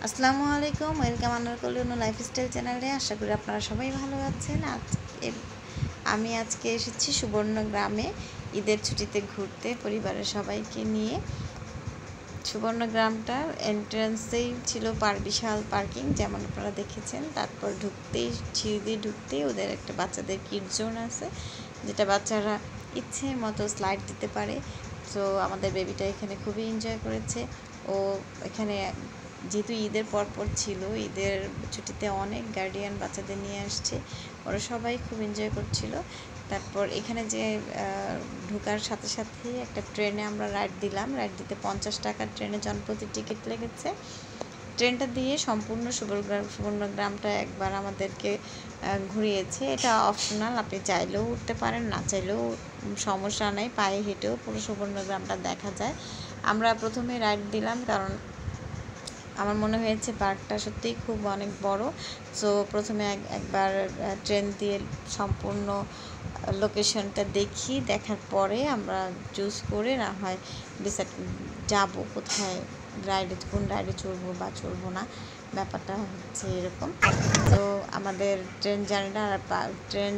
আসসালামু আলাইকুম, welcome Anarkali lifestyle চ্যানেলে। আশা করি আপনারা সবাই ভালো আছেন। আমি আজকে এসেছি সুবর্ণগ্রামে ঈদের ছুটিতে ঘুরতে পরিবারের সবাইকে নিয়ে। সুবর্ণগ্রামটার এন্ট্রান্সেই ছিল বিশাল পার্কিং, যেমন আপনারা দেখেছেন। তারপর সিঁড়ি দিয়ে ঢুকতেই ওদের একটা বাচ্চাদের কিড জোন আছে, যেটা বাচ্চারা ইচ্ছে মতো স্লাইড দিতে পারে। তো আমাদের বেবিটা এখানে খুবই এনজয় করেছে। ও এখানে যেহেতু ঈদের পরপর ছিল, ঈদের ছুটিতে অনেক গার্ডিয়ান বাচ্চাদের নিয়ে আসছে, ওরা সবাই খুব এনজয় করছিল। তারপর এখানে যে ঢোকার সাথে সাথে একটা ট্রেনে আমরা রাইড দিলাম। রাইড দিতে 50 টাকা ট্রেনে জনপ্রতি টিকিট লেগেছে। ট্রেনটা দিয়ে সম্পূর্ণ সুবর্ণগ্রামটা একবার আমাদেরকে ঘুরিয়েছে। এটা অপশনাল, আপনি চাইলেও উঠতে পারেন, না চাইলেও সমস্যা নেই, পায়ে হেঁটেও পুরো সুবর্ণগ্রামটা দেখা যায়। আমরা প্রথমে রাইড দিলাম কারণ আমার মনে হয়েছে পার্কটা সত্যিই খুব অনেক বড়। সো প্রথমে একবার ট্রেন দিয়ে সম্পূর্ণ লোকেশনটা দেখার পরে আমরা চুজ করে না হয় ডিসাইড যাব কোথায় কোন রাইডে চড়বো বা চড়বো না। ব্যাপারটা হচ্ছে এরকম। তো আমাদের ট্রেন জার্নিটা, ট্রেন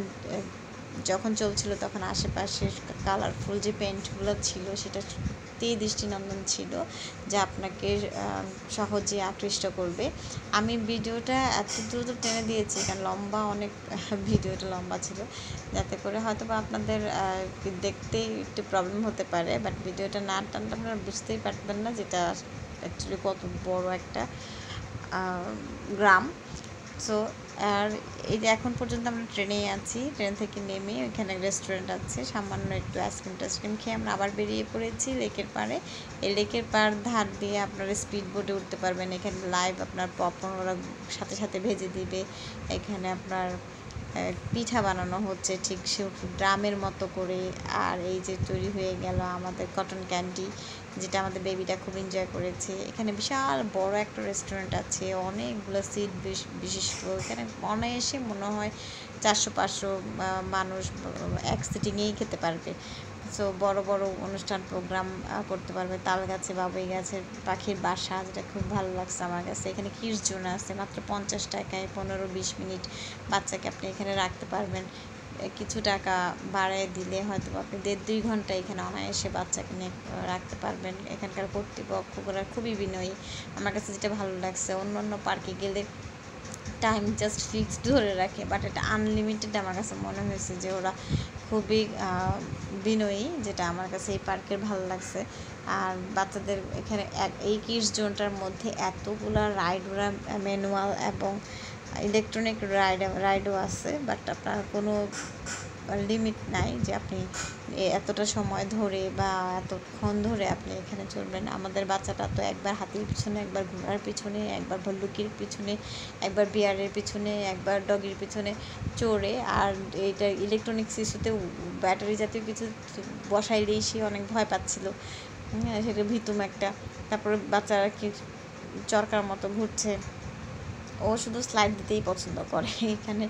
যখন চলছিল তখন আশেপাশের কালারফুল যে পেন্টগুলো ছিল সেটা সত্যিই দৃষ্টিনন্দন ছিল, যা আপনাকে সহজে আকৃষ্ট করবে। আমি ভিডিওটা এত দ্রুত টেনে দিয়েছি কারণ অনেক ভিডিওটা লম্বা ছিল, যাতে করে হয়তো বা আপনাদের দেখতেই একটু প্রবলেম হতে পারে। বাট ভিডিওটা না টানলে আপনারা বুঝতেই পারবেন না যেটা অ্যাকচুয়ালি কত বড় একটা গ্রাম। সো আর এই যে এখন পর্যন্ত আমরা ট্রেনেই আছি। ট্রেন থেকে নেমে ওইখানে রেস্টুরেন্ট আছে, সামান্য একটু আইসক্রিম খেয়ে আমরা আবার বেরিয়ে পড়েছি লেকের পাড়ে। এই লেকের পাড় ধার দিয়ে আপনারা স্পিড বোটে উঠতে পারবেন। এখানে লাইভ আপনার পপকর্ন ওরা সাথে সাথে ভেজে দিবে। এখানে আপনার পিঠা বানানো হচ্ছে ঠিক সে ড্রামের মতো করে। আর এই যে তৈরি হয়ে গেল আমাদের কটন ক্যান্ডি, যেটা আমাদের বেবিটা খুব এনজয় করেছে। এখানে বিশাল বড় একটা রেস্টুরেন্ট আছে, অনেকগুলো সিট বিশিষ্ট। এখানে অনায়াসে মনে হয় 400-500 মানুষ এক সিটিংয়েই খেতে পারবে। সো বড় বড় অনুষ্ঠান প্রোগ্রাম করতে পারবে। তাল গাছে বাবুই গাছের পাখির বাসা, যেটা খুব ভালো লাগছে আমার কাছে। এখানে কিডস জোন আছে, মাত্র 50 টাকায় 15-20 মিনিট বাচ্চাকে আপনি এখানে রাখতে পারবেন। কিছু টাকা বাড়ায় দিলে হয়তো আপনি 1.5-2 ঘন্টা এখানে অনায়াসে বাচ্চাকে নিয়ে রাখতে পারবেন। এখানকার কর্তৃপক্ষরা খুবই বিনয়ী। আমার কাছে যেটা ভালো লাগছে, অন্য অন্য পার্কে গেলে টাইম জাস্ট ফিক্সড ধরে রাখে, বাট এটা আনলিমিটেড। আমার কাছে মনে হয়েছে যে ওরা খুবই বিনয়ী, যেটা আমার কাছে এই পার্কের ভালো লাগছে। আর বাচ্চাদের এখানে এই কিডস জোনটার মধ্যে এতগুলো রাইড, ওরা ম্যানুয়াল এবং ইলেকট্রনিক রাইডও আছে, বাট আপনার কোনো লিমিট নাই যে আপনি এতটা সময় ধরে বা এতক্ষণ ধরে আপনি এখানে চলবেন। আমাদের বাচ্চাটা তো একবার হাতির পিছনে, একবার ঘোড়ার পিছনে, একবার ভল্লুকির পিছনে, একবার বিয়ারের পিছনে, একবার ডগির পিছনে চড়ে। আর এইটা ইলেকট্রনিক্স ইস্যুতে ব্যাটারি জাতীয় কিছু বসাইলেই সে অনেক ভয় পাচ্ছিল। সেটা ভীতুম একটা। তারপরে বাচ্চারা কি চরকার মতো ঘুরছে। ও শুধু স্লাইড দিতেই পছন্দ করে। এখানে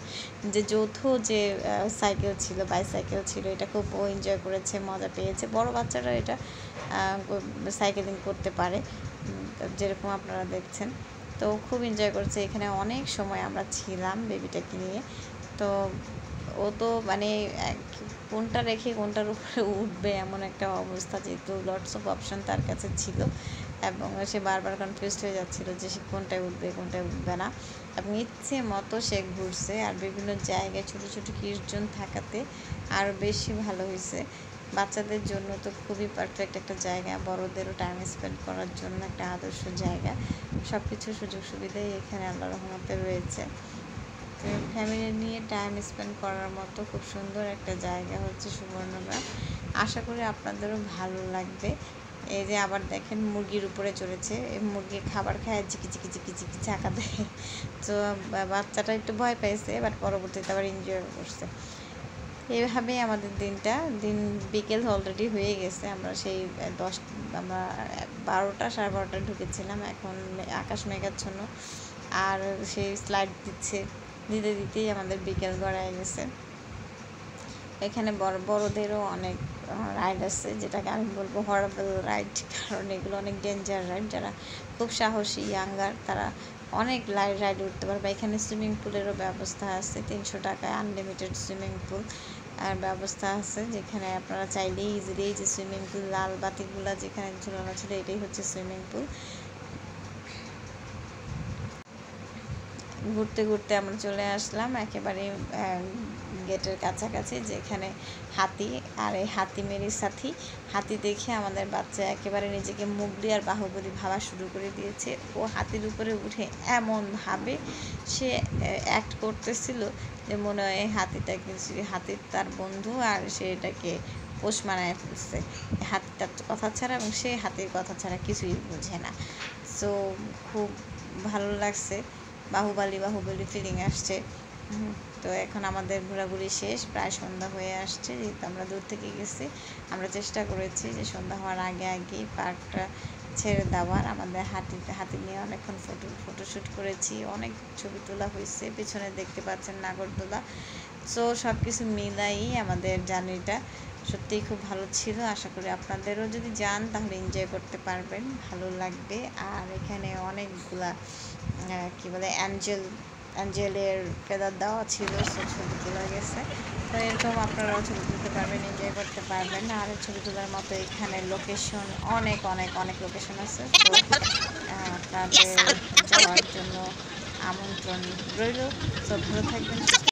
যে যৌথ যে বাইসাইকেল ছিল, এটা খুব ও এনজয় করেছে, মজা পেয়েছে। বড় বাচ্চারা এটা সাইকেলিং করতে পারে, যেরকম আপনারা দেখছেন। তো খুব এনজয় করেছে। এখানে অনেক সময় আমরা ছিলাম বেবিটাকে নিয়ে। তো ও তো মানে কোনটা রেখে কোনটার উপরে উঠবে এমন একটা অবস্থা, যেহেতু লটস অফ অপশন তার কাছে ছিল, এবং সে বারবার কনফিউজড হয়ে যাচ্ছিল যে সে কোনটায় উঠবে না। এবং ইচ্ছে মতো সে ঘুরছে। আর বিভিন্ন জায়গায় ছোটো ছোটো কিডজন থাকাতে আরও বেশি ভালো হয়েছে। বাচ্চাদের জন্য তো খুবই পারফেক্ট একটা জায়গা, বড়োদেরও টাইম স্পেন্ড করার জন্য একটা আদর্শ জায়গা। সব কিছু সুযোগ সুবিধাই এখানে আল্লাহর রহমতে রয়েছে। ফ্যামিলি নিয়ে টাইম স্পেন্ড করার মতো খুব সুন্দর একটা জায়গা হচ্ছে সুবর্ণগ্রাম। আশা করি আপনাদেরও ভালো লাগবে। এই যে আবার দেখেন মুরগির উপরে চড়েছে, এই মুরগি খাবার খায় ঝিকি ঝিকি ঝিকি ঝিকি চাকা দেয়। তো বাচ্চাটা একটু ভয় পাইছে, বাট পরবর্তীতে আবার এনজয় করছে। এইভাবেই আমাদের বিকেল অলরেডি হয়ে গেছে। আমরা সেই আমরা 12টা-12:30 ঢুকেছিলাম। এখন আকাশ মেঘাচ্ছন্ন, আর সেই স্লাইড দিতেই আমাদের বিকেল গড়ায় গেছে। এখানে বড়োদেরও অনেক রাইড আছে, যেটাকে আমি বলবো হরেবল রাইড, কারণ এগুলো অনেক ডেঞ্জার রাইড। যারা খুব সাহসী ইয়াঙ্গার তারা অনেক রাইড উঠতে পারবে। এখানে সুইমিং পুলেরও ব্যবস্থা আছে, 300 টাকায় আনলিমিটেড সুইমিং পুল আর ব্যবস্থা আছে, যেখানে আপনারা চাইলেই ইজিলি, এই যে সুইমিং পুল লাল বাতিগুলা যেখানে ঝুলানো ছিল এটাই হচ্ছে সুইমিং পুল। ঘুরতে ঘুরতে আমরা চলে আসলাম একেবারে গেটের কাছাকাছি, যেখানে হাতি, আর এই হাতি মেরি সাথী। হাতি দেখে আমাদের বাচ্চা একেবারে নিজেকে মুগলি আর বাহুবলী ভাবা শুরু করে দিয়েছে। ও হাতির উপরে উঠে এমনভাবে সে অ্যাক্ট করতেছিল যে মনে হয় হাতিটা কিছু, হাতির তার বন্ধু, আর সে এটাকে পোষ মানায় ফেলছে। হাতিটার কথা ছাড়া এবং সে হাতির কথা ছাড়া কিছুই বোঝে না। সো খুব ভালো লাগছে, বাহুবলী ফিলিং আসছে। তো এখন আমাদের ঘোরাঘুরি শেষ, প্রায় সন্ধ্যা হয়ে আসছে, যেহেতু আমরা দূর থেকে গেছি। আমরা চেষ্টা করেছি যে সন্ধ্যা হওয়ার আগে আগেই পার্কটা ছেড়ে দেওয়ার। আমাদের হাতি নিয়ে অনেকক্ষণ ফটোশ্যুট করেছি, অনেক ছবি তোলা হয়েছে, পিছনে দেখতে পাচ্ছেন নাগরদোলা। সো সব কিছু মিলাই আমাদের জার্নিটা সত্যিই খুব ভালো ছিল। আশা করি আপনাদেরও যদি যান তাহলে এনজয় করতে পারবেন, ভালো লাগবে। আর এখানে অনেকগুলা কি বলে অ্যাঞ্জেলের ফেদার দেওয়া ছিল, সে ছবি তোলা গেছে। তো এরকম আপনারাও ছবি তুলতে পারবেন, এনজয় করতে পারবেন। আর ছবি তোলার মতো এখানে লোকেশন অনেক অনেক অনেক লোকেশন আছে। তো আপনাদের যাওয়ার জন্য আমন্ত্রণ রইল। তো ভালো থাকবেন।